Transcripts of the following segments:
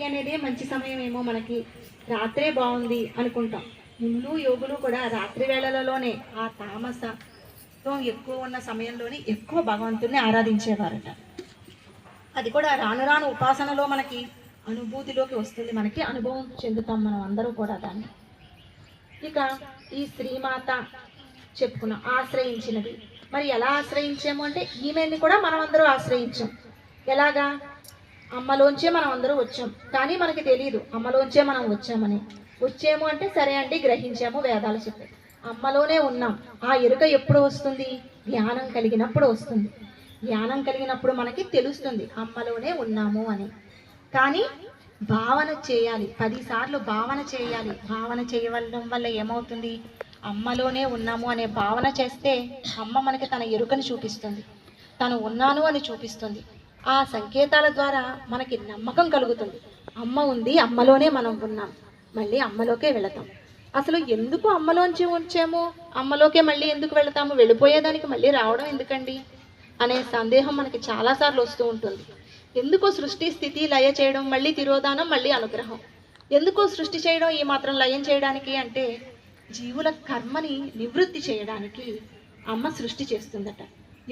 అనేదే మంచి సమయం ఏమో, మనకి రాత్రే బాగుంది అనుకుంటాం. మునులు యోగులు కూడా రాత్రి వేళలలోనే ఆ తామసత్వం ఎక్కువ ఉన్న సమయంలోనే ఎక్కువ భగవంతుడిని ఆరాధించేవారట. అది కూడా రాను రాను ఉపాసనలో మనకి అనుభూతిలోకి వస్తుంది, మనకి అనుభవం చెందుతాం మనం అందరూ కూడా దాన్ని. ఇక ఈ శ్రీమాత చెప్పుకున్నాం ఆశ్రయించినది. మరి ఎలా ఆశ్రయించాము అంటే ఈమెని కూడా మనం అందరూ ఆశ్రయించాం. ఎలాగా? అమ్మలోంచే మనం అందరూ వచ్చాం, కానీ మనకి తెలియదు అమ్మలోంచే మనం వచ్చాము అంటే సరే అండి గ్రహించాము, వేదాలు చెప్పాయి అమ్మలోనే ఉన్నాం. ఆ ఎరుక ఎప్పుడు వస్తుంది? జ్ఞానం కలిగినప్పుడు వస్తుంది. జ్ఞానం కలిగినప్పుడు మనకి తెలుస్తుంది అమ్మలోనే ఉన్నాము అని. కానీ భావన చేయాలి, 10 సార్లు భావన చేయాలి. భావన చేయడం వల్ల ఏమవుతుంది? అమ్మలోనే ఉన్నాము అనే భావన చేస్తే అమ్మ మనకి తన ఎరుకని చూపిస్తుంది, తను ఉన్నాను అని చూపిస్తుంది. ఆ సంకేతాల ద్వారా మనకి నమ్మకం కలుగుతుంది, అమ్మ ఉంది, అమ్మలోనే మనం ఉన్నాం, మళ్ళీ అమ్మలోకే వెళతాం. అసలు ఎందుకు అమ్మలోంచి వచ్చాము, అమ్మలోకే మళ్ళీ ఎందుకు వెళతాము, వెళ్ళిపోయేదానికి మళ్ళీ రావడం ఎందుకండి అనే సందేహం మనకి చాలాసార్లు వస్తూ ఉంటుంది. ఎందుకో సృష్టి స్థితి లయ చేయడం, మళ్ళీ తిరోధానం, మళ్ళీ అనుగ్రహం. ఎందుకో సృష్టి చేయడం, ఈ మాత్రం లయం చేయడానికి అంటే జీవుల కర్మని నివృత్తి చేయడానికి అమ్మ సృష్టి చేస్తుందట.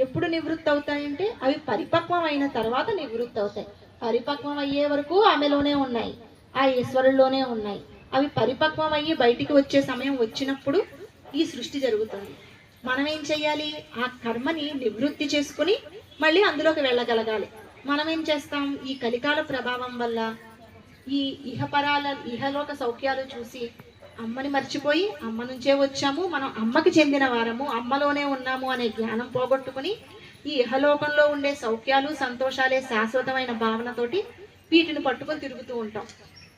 ఎప్పుడు నివృత్తి అవుతాయంటే అవి పరిపక్వం అయిన తర్వాత నివృత్తి అవుతాయి. పరిపక్వం అయ్యే వరకు ఆమెలోనే ఉన్నాయి, ఆ ఈశ్వరుల్లోనే ఉన్నాయి. అవి పరిపక్వం అయ్యి బయటికి వచ్చే సమయం వచ్చినప్పుడు ఈ సృష్టి జరుగుతుంది. మనం ఏం చెయ్యాలి? ఆ కర్మని నివృత్తి చేసుకుని మళ్ళీ అందులోకి వెళ్ళగలగాలి. మనం ఏం చేస్తాం? ఈ కలికాల ప్రభావం వల్ల ఈ ఇహలోక సౌఖ్యాలు చూసి అమ్మని మర్చిపోయి అమ్మ నుంచే వచ్చాము, మనం అమ్మకి చెందిన వారము, అమ్మలోనే ఉన్నాము అనే జ్ఞానం పోగొట్టుకుని ఈ ఇహలోకంలో ఉండే సౌఖ్యాలు సంతోషాలే శాశ్వతమైన భావనతోటి వీటిని పట్టుకొని తిరుగుతూ ఉంటాం.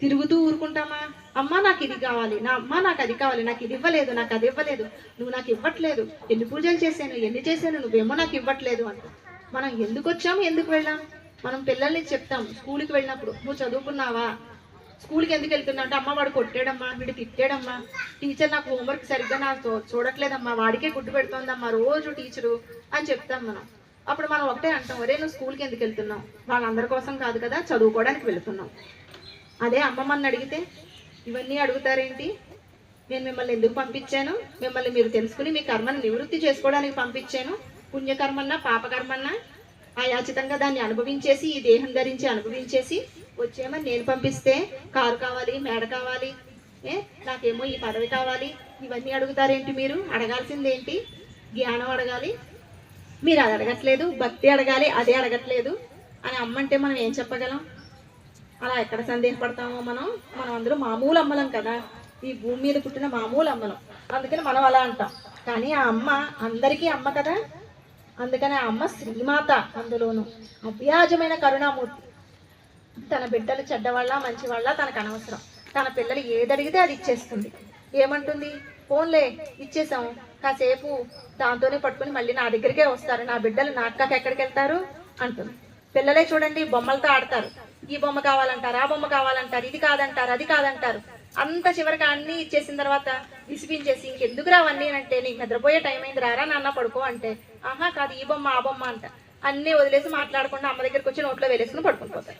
తిరుగుతూ ఊరుకుంటామా? అమ్మ నాకు ఇది కావాలి, నా అమ్మ నాకు అది కావాలి, నాకు ఇది ఇవ్వలేదు, నాకు అది ఇవ్వలేదు, నువ్వు నాకు ఇవ్వట్లేదు, ఎన్ని పూజలు చేశాను, ఎన్ని చేశాను, నువ్వేమో నాకు ఇవ్వట్లేదు అంట. మనం ఎందుకు వచ్చాము, ఎందుకు వెళ్ళాం? మనం పిల్లల్ని చెప్తాం స్కూల్కి వెళ్ళినప్పుడు, నువ్వు చదువుకున్నావా, స్కూల్కి ఎందుకు వెళ్తున్నావు అంటే, అమ్మ వాడు కొట్టాడమ్మా, వీడు తిట్టాడమ్మా, టీచర్ నాకు హోంవర్క్ సరిగ్గా నాకు చూడట్లేదమ్మా, వాడికే గుడ్డు పెడుతోందమ్మా రోజు టీచరు అని చెప్తాం మనం. అప్పుడు మనం ఒకటే అంటాం, ఒరే నువ్వు స్కూల్కి ఎందుకు వెళ్తున్నావు? వాళ్ళందరి కోసం కాదు కదా, చదువుకోవడానికి వెళుతున్నాం. అదే అమ్మమ్మని అడిగితే ఇవన్నీ అడుగుతారేంటి? నేను మిమ్మల్ని ఎందుకు పంపించాను? మిమ్మల్ని మీరు తెలుసుకుని మీ కర్మను నివృత్తి చేసుకోవడానికి పంపించాను. పుణ్యకర్మన్నా పాపకర్మన్నా అయాచితంగా దాన్ని అనుభవించేసి, ఈ దేహం ధరించి అనుభవించేసి వచ్చేమని నేను పంపిస్తే కారు కావాలి, మేడ కావాలి, నాకేమో ఈ పదవి కావాలి, ఇవన్నీ అడుగుతారేంటి? మీరు అడగాల్సింది ఏంటి? జ్ఞానం అడగాలి, మీరు అది అడగట్లేదు. భక్తి అడగాలి, అదే అడగట్లేదు అని అమ్మంటే మనం ఏం చెప్పగలం? అలా ఎక్కడ సందేహపడతామో మనం అందరూ మామూలు అమ్మలం కదా, ఈ భూమి మీద పుట్టిన మామూలు అమ్మలం, అందుకని మనం అలా అంటాం. కానీ ఆ అమ్మ అందరికీ అమ్మ కదా, అందుకని ఆ అమ్మ శ్రీమాత, అందులోనూ అవ్యాజమైన కరుణామూర్తి. తన బిడ్డలు చెడ్డవాళ్ళ మంచివాళ్ళ తనకు అనవసరం, తన పిల్లలు ఏదడిగితే అది ఇచ్చేస్తుంది. ఏమంటుంది? ఫోన్లే ఇచ్చేసాం, కాసేపు దాంతోనే పట్టుకుని మళ్ళీ నా దగ్గరికే వస్తారు, నా బిడ్డలు నా అక్కకి ఎక్కడికి వెళ్తారు అంటుంది. పిల్లలే చూడండి బొమ్మలతో ఆడతారు, ఈ బొమ్మ కావాలంటారు, ఆ బొమ్మ కావాలంటారు, ఇది కాదంటారు, అది కాదంటారు. అంత చివరికి అన్నీ ఇచ్చేసిన తర్వాత విసిపించేసి ఇంకెందుకు రావన్నీ అంటే, నీకు నిద్రపోయే టైం అయింది, రారా నాన్న పడుకో అంటే, ఆహా కాదు ఈ బొమ్మ ఆ బొమ్మ అంట. అన్నీ వదిలేసి మాట్లాడకుండా అమ్మ దగ్గరికి వచ్చి నోట్లో వేలేసుకుని పడుకుని పోతారు.